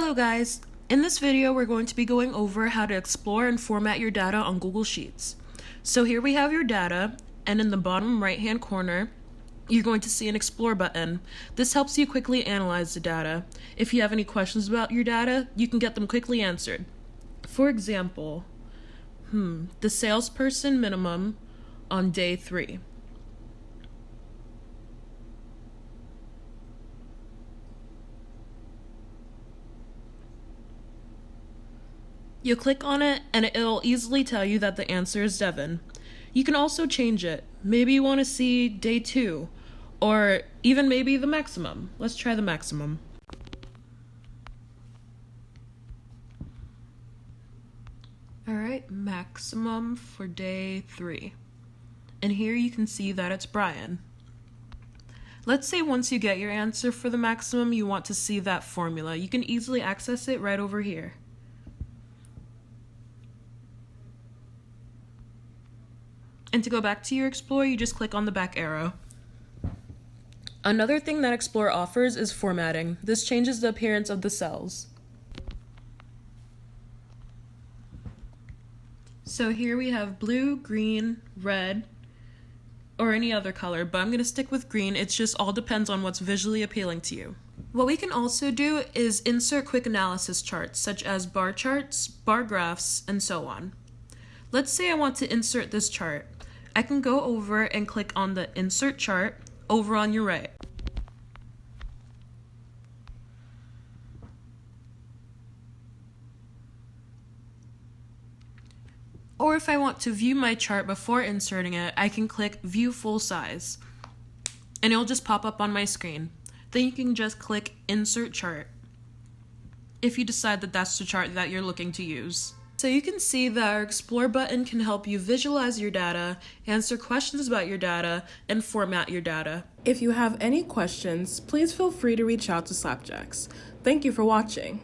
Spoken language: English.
Hello guys! In this video we're going to be going over how to explore and format your data on Google Sheets. So here we have your data, and in the bottom right hand corner you're going to see an Explore button. This helps you quickly analyze the data. If you have any questions about your data, you can get them quickly answered. For example, the salesperson minimum on day 3. You'll click on it and it'll easily tell you that the answer is Devin. You can also change it. Maybe you want to see day 2, or even maybe the maximum. Let's try the maximum. Alright, maximum for day 3. And here you can see that it's Brian. Let's say once you get your answer for the maximum, you want to see that formula. You can easily access it right over here. And to go back to your Explorer, you just click on the back arrow. Another thing that Explorer offers is formatting. This changes the appearance of the cells. So here we have blue, green, red, or any other color, but I'm going to stick with green. It just all depends on what's visually appealing to you. What we can also do is insert quick analysis charts, such as bar charts, bar graphs, and so on. Let's say I want to insert this chart. I can go over and click on the Insert Chart over on your right. Or if I want to view my chart before inserting it, I can click View Full Size, and it'll just pop up on my screen. Then you can just click Insert Chart if you decide that that's the chart that you're looking to use. So you can see that our Explore button can help you visualize your data, answer questions about your data, and format your data. If you have any questions, please feel free to reach out to SlapJax. Thank you for watching.